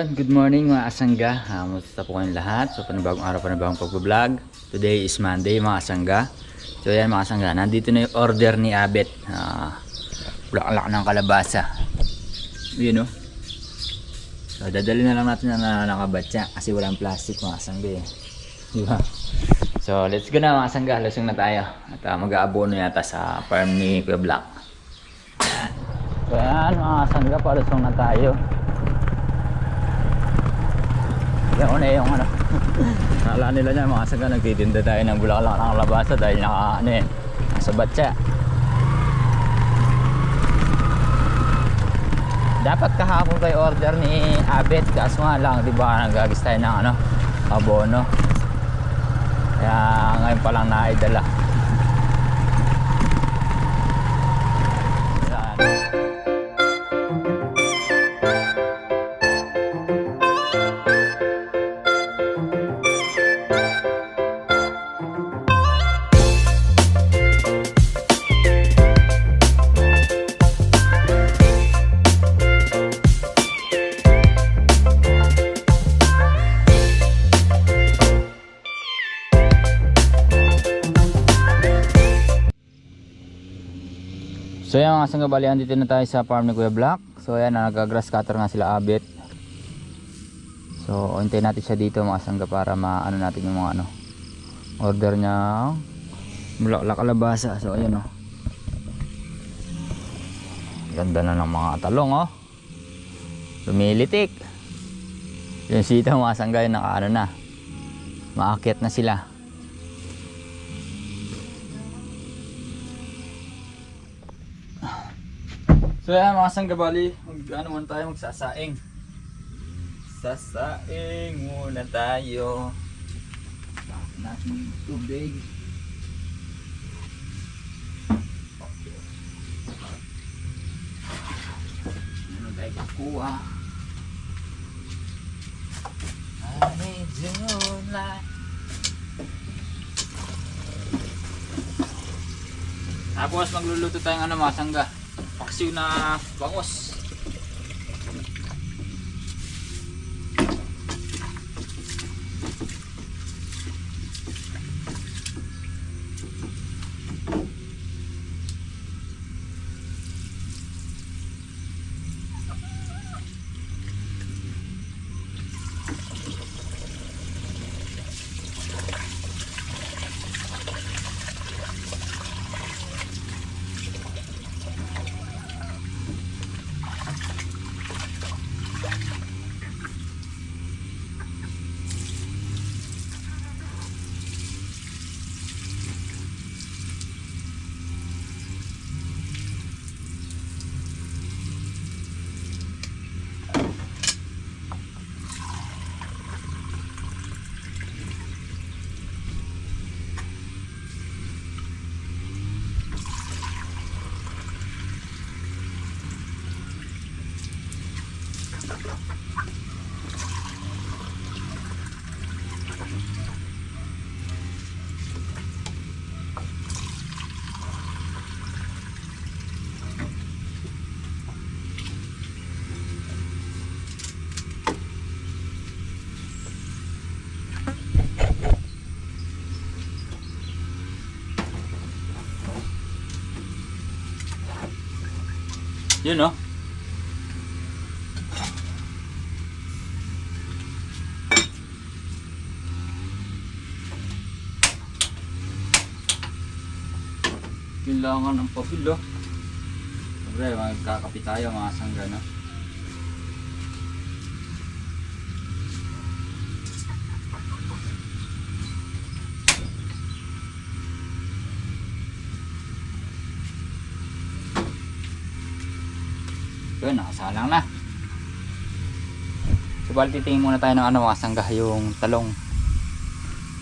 yun, good morning mga asangga. Musta po kayong lahat? So panibagong araw, panibagong pag-vlog. Today is Monday mga asangga. So yan mga asangga, nandito na yung order ni Abet. Bulaklak ng kalabasa. Yun o. So dadali na lang natin na nakabatya kasi walang plastic mga asangga eh. Diba? So let's go na mga asangga, lusong na tayo. At mag-aabono yata sa farm ni Kuya Black. Yan. So yan mga asangga, palusong na tayo. Yung una yung ano nakala nila niya mga asangga, nagtitinda tayo ng bulaklak ng kalabasa dahil nasa batya. Dapat kahapon tayo order ni Abet, kaso nga lang diba nagagis tayo ng abono, kaya ngayon pa lang naidala. So yan mga asangga, bali andito na tayo sa farm ni Kuya Black. So yan, nag-grass cutter nga sila Abet. So hintayin natin siya dito mga asangga para maano natin yung mga order niya bulaklak kalabasa. So ayun oh. Ganda na ng mga talong oh. Lumilitik. Yung sitaw mga asangga yung na. Maakyat na sila. So yan mga asangga, bali muna tayo, magsasaing. Sasaing muna tayo. Bakit natin tubig. Ano tayo kukuha? I need your light. Tapos magluluto tayong mga asangga, paksiw na bangos. Yun no. Kailangan ng papel oh. Siyempre magkakapi tayo mga asangga no. Yun, nakasalang na. So bali titingin muna tayo ng mga asangga, yung talong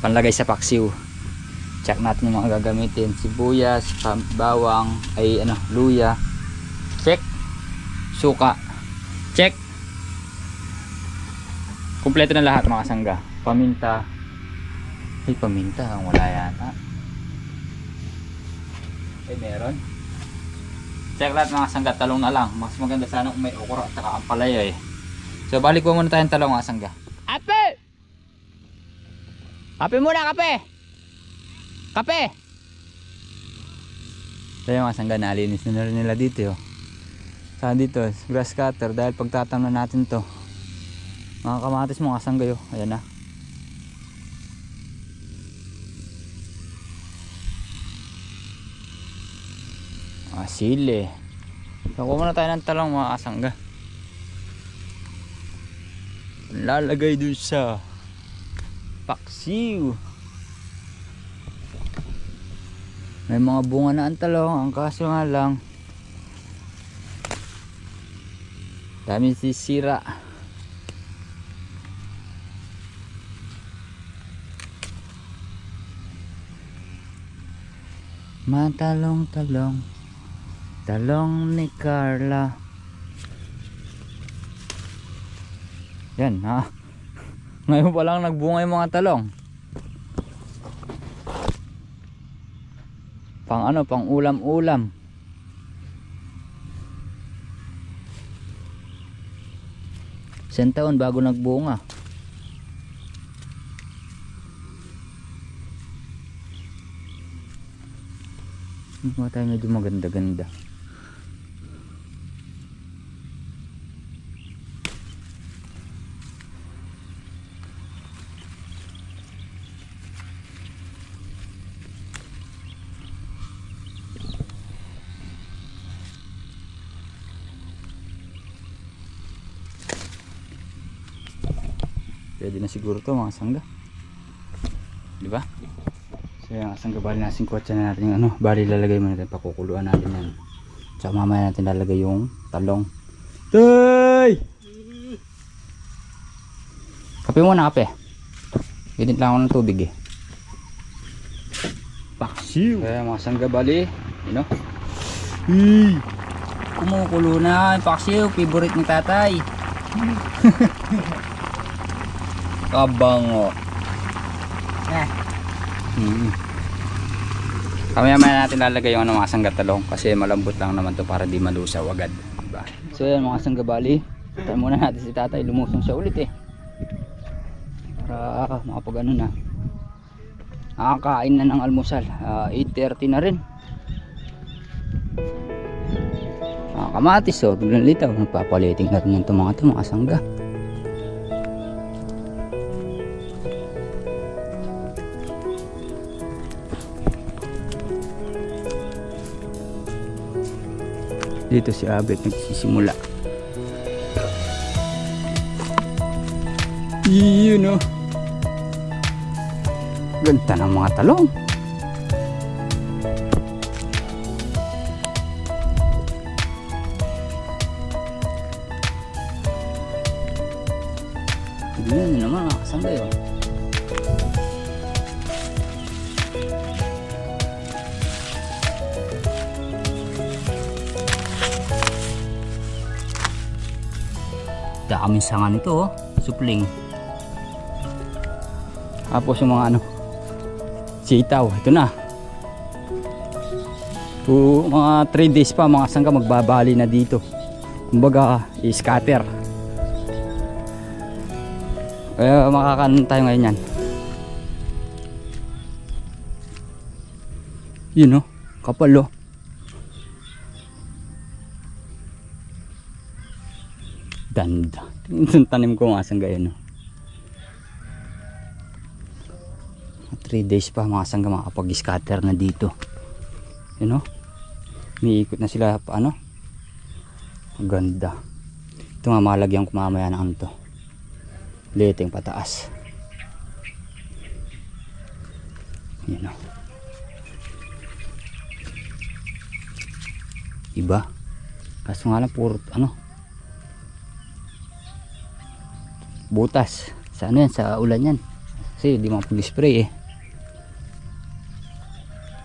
panlagay sa paksiw. Check natin yung mga gagamitin, sibuyas, bawang, luya, check, suka, check. Kumpleto na lahat mga asangga. Paminta, paminta wala yata. Meron. Check lahat mga sanggat, talong na lang. Mas maganda sana kung may okra at saka ampalaya eh. So balik po muna tayong talong mga sangga. Ape! Kape muna, kape! Kape! So yung mga sangga, nalinis na rin nila dito. Saan dito? Grass cutter. Dahil pagtatamnan natin to. Mga kamatis mga sangga yun. Ayan na. Sili. So kuha muna tayo ng talong mga kasangga. Lalagay dun sa paksiw. May mga bunga na ang talong. Ang kaso nga lang daming sisira. Matalong-talong, talong ni Carla. Yan ha. Ngayon pa lang nagbunga yung mga talong. Pang ano, pang ulam-ulam. Isang taon bago nagbunga. Mga tayo medyo maganda-ganda. Pwede na siguro to mga sangga. Di ba? So yung sangga, bali nasin kotsa na natin yung ano. Bali lalagay mo natin, pakukuluan natin yan. Tsaka mamaya natin lalagay yung talong. Tay! Kape muna, kape. Ganit lang ako ng tubig eh. Paksiw! Kaya mga sangga, bali. You know? Kumukulo na. Paksiw, favorite ni tatay. Kabango. Kamaya-maya natin lalagay yung ano, mga sangga talong kasi malambot lang naman to para di malusaw agad, diba? So yan mga sangga, bali. Tayo muna natin si tatay, lumusong siya ulit eh. Para makapag ano na. Nakakain na ng almusal. 8:30 na rin. Kamatis oh, biglang litaw. Nagpapaliting na rin yung mga sangga. Dito si Abet nagsisimula. Yun o. Ganda ng mga talong. Tignan nyo naman mga kasangga yun. Daming sanga nito oh, supling. Tapos yung mga ano, sitaw, ito na. Mga 3 days pa mga sangga magbabali na dito. Kumbaga i-scatter. Kaya makakanon tayo ngayon yan. Yun oh, kapal oh. Ganda. Yung tanim ko mga sangga yun. 3 days pa mga sangga makapag-scatter na dito. You know? Umiikot na sila paano? Ganda. Ito nga malagyan ko mamaya na ano to. Liting pataas. You know? Iba. Kaso nga lang puro ano? Butas. Sa ano yan? Sa ulan yan. Kasi di mapag-spray eh.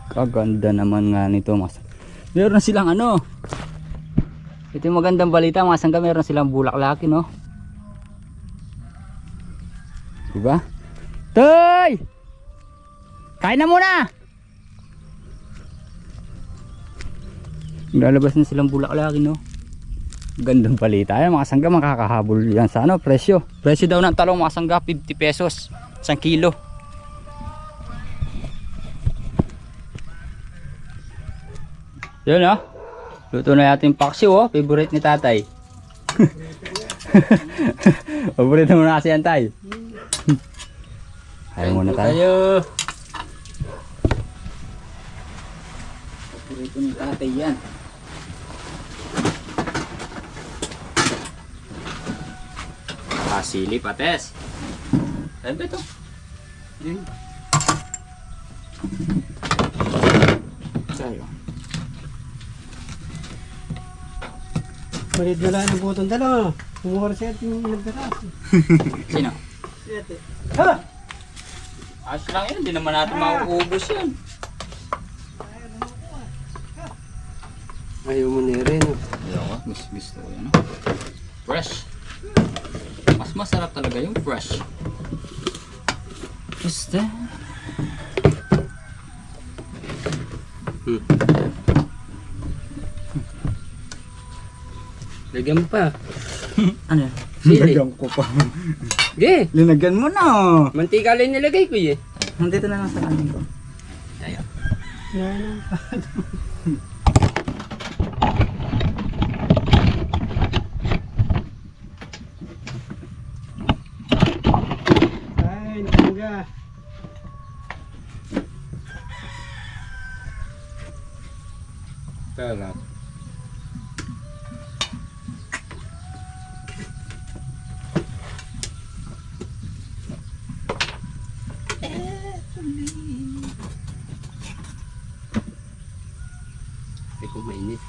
Kaganda naman nga nito mas. Meron na silang ano. Ito yung magandang balita mga sangga. Meron silang bulaklaki no. Diba? Toy! Kain na muna! Lalabas na silang bulaklaki no. Gandang balita yan mga sangga, makakahabol yan sa ano, presyo. Presyo daw ng talong mga sangga, 50 pesos 1 kilo. Yun oh. Luto na natin paksiw oh, favorite ni tatay. Paborito mo na kasi yan tay. Ayaw muna tayo. Paborito ni tatay yan. Sili pates. Saan ba ito? Sa'yo. Malit na lang ng butong dalawa. Kumuha siya at yung nagdaras. Sino? Ha! Ayos lang yan, hindi naman natin mauubos yan. Ayaw mo na rin. Ayaw ko, gusto ko yan. Fresh. Mas masarap talaga yung fresh. Basta. Lagyan mo pa. Ano yan? Lagyan ko pa. Ge! Linagyan mo na. Mantika lang nilagay ko eh. Nandito na lang sa kanin ko. Ayaw. Ay, nakamuga. Kaya Ay, kung mainit.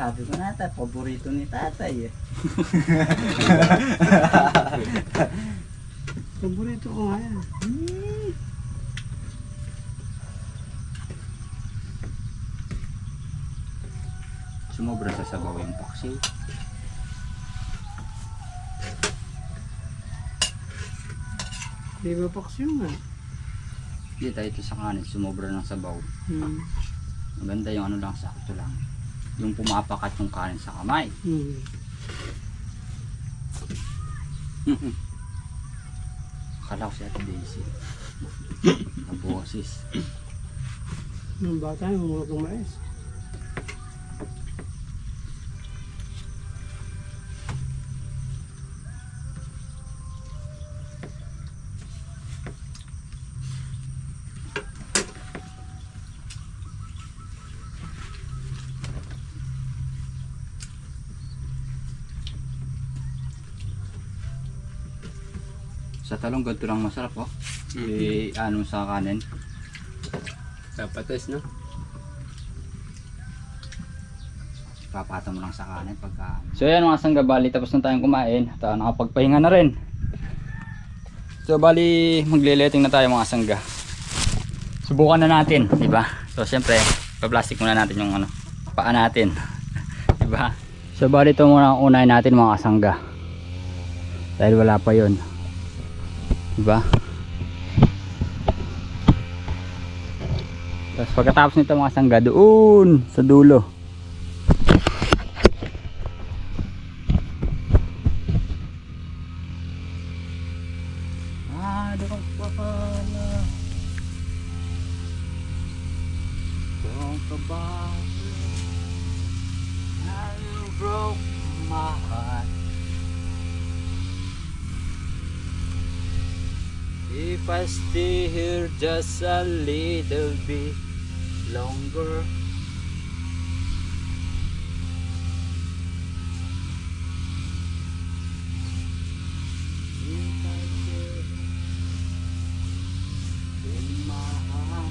sabi ko na ata, paborito ni tatay eh. Paborito ko nga yan. Sumobra sa sabaw yung paksiw. Di ba paksiw nga? Hindi tayo ito sa kanin, sumobra ng sabaw. Maganda yung ano lang, sakto lang. Yung pumapakat yung kanin sa kamay. Akala ko si Ate Daisy. Naboses. Nung bata, yung mga kumais. Sa talong ganito lang masarap oh. Ano sa kanin. Kapatas, no? Papata mo lang sa kanin pagka. So yan mga sangga, bali tapos na tayong kumain. At nakapagpahinga na rin. So bali magleleting na tayo mga sangga. Subukan na natin, di ba? So siyempre, pa-plastic muna natin yung ano, paa natin. Di ba? So bali ito muna ang unahin natin mga sangga. Dahil wala pa 'yon. Diba? Tapos pagkatapos nito mga sangga, doon sa dulo. Doon pa pala. Doon pa ba? You broke my heart. If I stay here just a little bit longer, if I stay in my heart,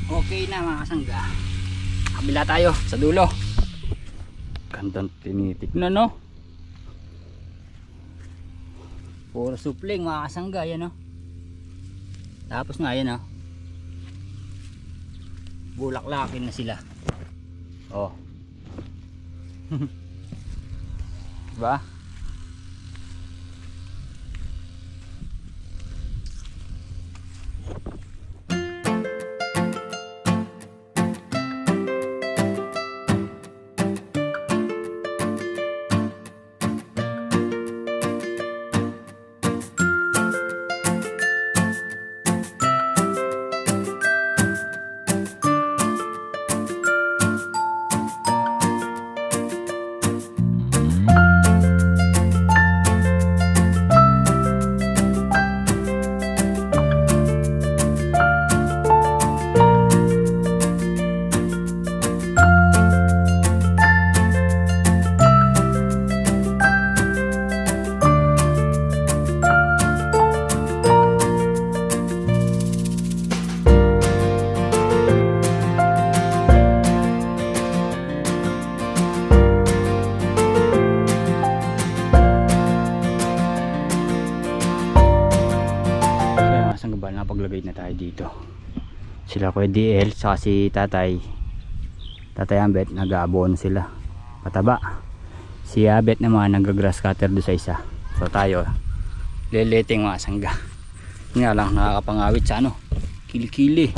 Okay na mga kasangga. Kabila tayo sa dulo. Gandang tinitignan no. Puro supling mga kasangga yan no. Tapos nga yan no. Bulaklakin na sila. Oh. Diba? Napaglagay na tayo dito. Sila Kuya DL saka si Tatay Ambet nag-aabono sila pataba. Si Abet naman nag-grass cutter do sa isa. So tayo leleting mga sangga. Nga lang nakakapangawit sa ano, kilikili.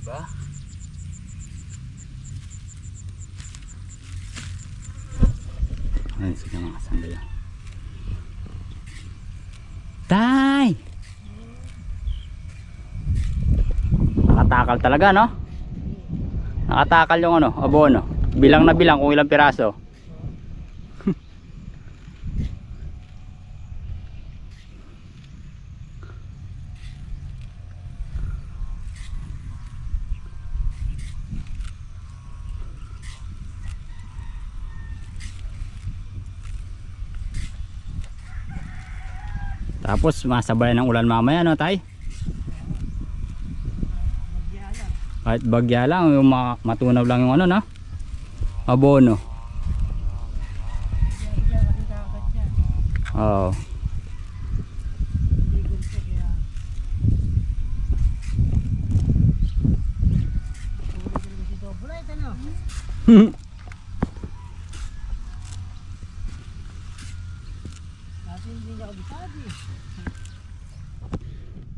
Diba? Ayun sila mga sangga. Tay! Nakatakal talaga, no? Nakatakal yung ano, abono. Bilang na bilang kung ilang piraso. Tapos masabay ng ulan mamaya, no tay? Kahit bagya lang, yung matunaw lang yung ano, no? Abono. Oo.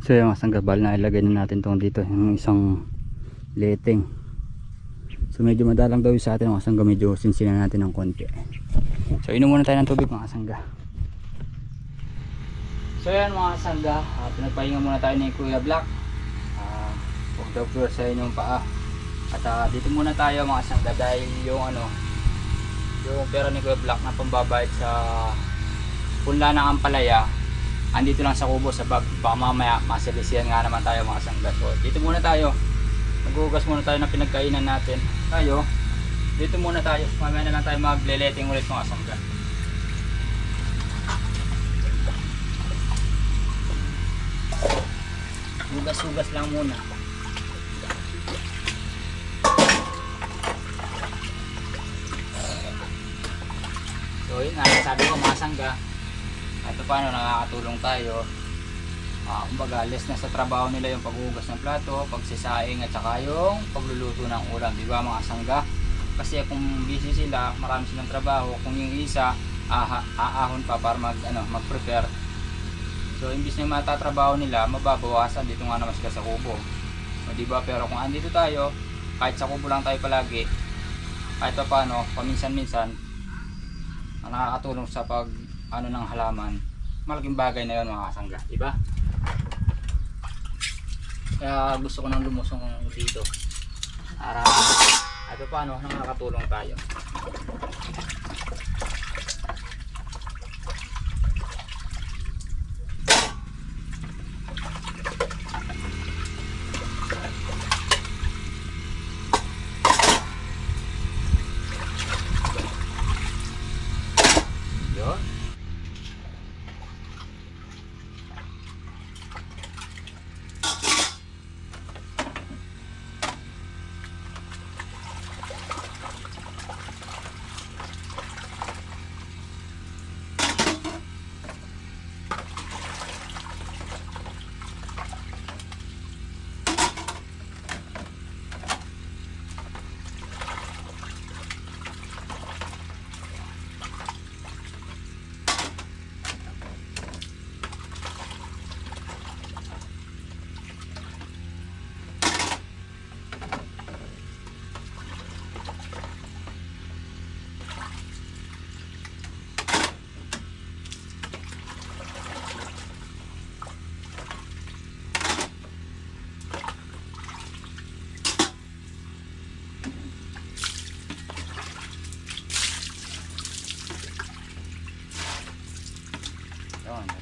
So yung isang gabal na ilagay na natin tong dito, yung isang leteng. So medyo madalang daw yung sa atin mga sangga, medyo sinsinan natin ng konti. So inom muna tayo ng tubig mga sangga. So yan mga sangga, pinagpahinga muna tayo ni Kuya Black. Huwag daw pure sa inyong paa. At dito muna tayo mga sangga dahil yung ano, yung pera ni Kuya Black na pambabayad sa punla ng Ampalaya andito lang sa kubo sa bag. Baka mamaya masilisiyan nga naman tayo mga sangga. So dito muna tayo, maghugas muna tayo ng pinagkainan natin tayo. Dito muna tayo, mamaya na lang tayo magleleting ulit mga sangga. Hugas-hugas lang muna. So yun nga, sabi ko mga sangga, ito paano nakakatulong tayo. Kumbaga less na sa trabaho nila yung paghuhugas ng plato, pagsisaing at saka yung pagluluto ng ulam, di ba mga sangga? Kasi kung busy sila, marami silang trabaho, kung yung isa aahon pa para mag-prepare. So imbis na matatrabaho nila, mababawasan dito nga naman sila sa kubo. O, di ba? Pero kung andito tayo, kahit sa kubo lang tayo palagi, kahit pa paano, paminsan-minsan, nakakatulong sa pag ng halaman. Malaking bagay na yun mga kasangga, di ba? Kaya gusto ko nang lumusong dito para ito paano nakakatulong tayo.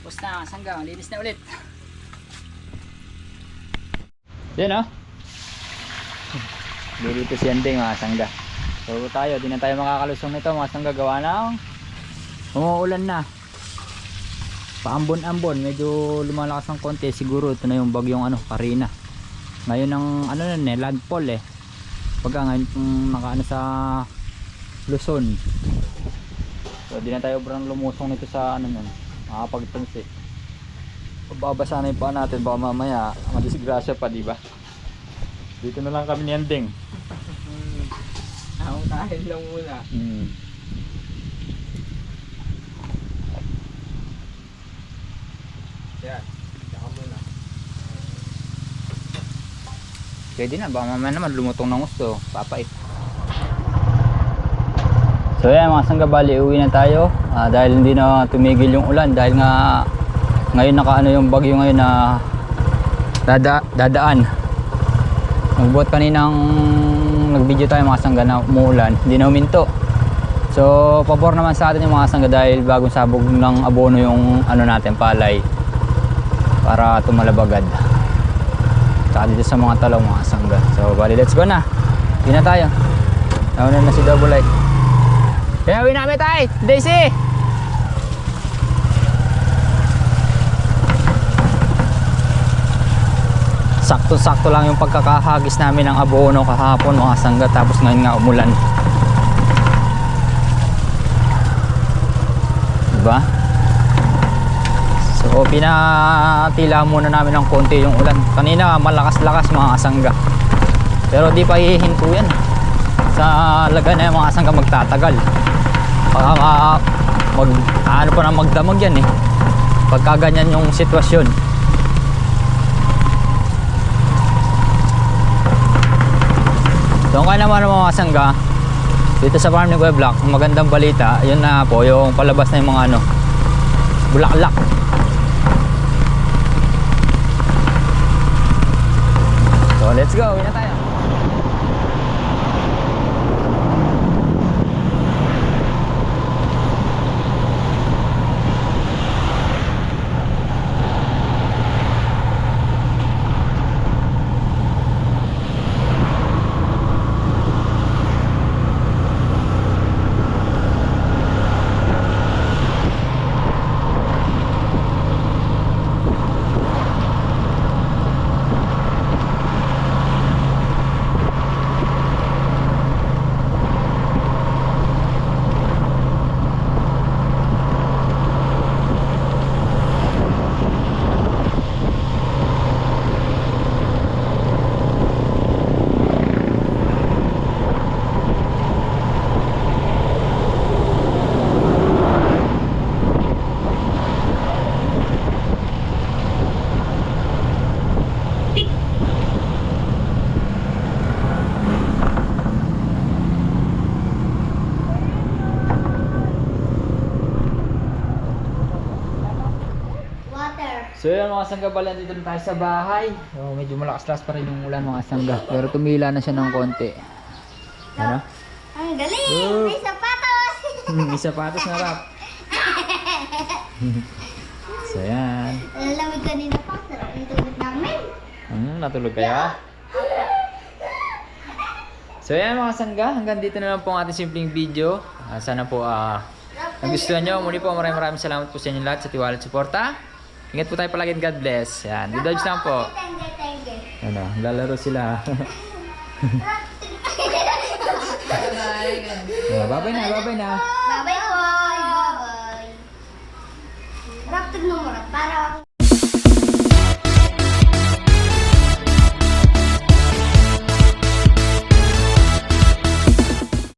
Tapos na, sangga, linis na ulit. Yan o. Dito si Andeng mga sangga. So tayo, di na tayo makakalusong nito mga sangga, gawa ng umuulan na. Paambon-ambon, medyo lumalakas ng konti. Siguro ito na yung bagyong Karina. Ngayon ang landfall eh. Pagka ngayon nakaano sa Luzon. So di na tayo brang lumusong nito sa makapagtansi. Babasa na yung paa natin, baka mamaya madisgrasya pa, di ba? Dito na lang kami ni Andeng. Ako kahit lang muna. Yan, tsaka muna. Pwede na, baka mamaya naman lumutong ng gusto. Papait. So yan mga sangga, bali uwi na tayo. Dahil hindi na tumigil yung ulan. Dahil nga ngayon nakaano yung bagyo ngayon na dadaan. Nagbuhat kaninang nag-video tayo mga sangga na umuulan. Hindi na huminto. So pabor naman sa atin yung mga sangga dahil bagong sabog ng abono yung ano natin, palay. Para tumalabagad. Saka dito sa mga talong mga sangga. So bali let's go na. Yun na tayo. Nauna na si Double I. Kaya uwi namin tayo, Daisy! Sakto-sakto lang yung pagkakahagis namin ng abono kahapon mga sangga, tapos ngayon nga umulan. Diba? So pinatila muna namin ng konti yung ulan. Kanina malakas-lakas mga sangga. Pero di pa hihinto yan. Sa laga na yung mga sangga magtatagal. Baka ano pa na magdamag yan eh. Pagka ganyan yung sitwasyon. So kaya naman ng mga sangga dito sa farm ni Kuya Black, magandang balita yun na po yung palabas na yung mga ano, bulaklak. So let's go, uwi na tayo. So yun mga sangga, pala dito na tayo sa bahay. So, medyo malakas-lakas pa rin yung ulan mga sangga. Pero tumila na siya ng konti. Ano? Ang galing! May sapatos! May sapatos na rap. So yan. Lalamig kanina pa. Sarap yung tulog namin. Natulog kaya? So yan mga sangga, hanggang dito na lang po ang ating simpleng video. Sana po nagustuhan nyo. Muli po maraming salamat po sa inyo lahat sa tiwala at suporta. Ingat po tayo palagi, God bless. Yan, dodge lang po. Ano, lalaro sila. Bye-bye na, bye-bye na. Bye-bye po! Bye-bye! Rap, tignan mo rap. Para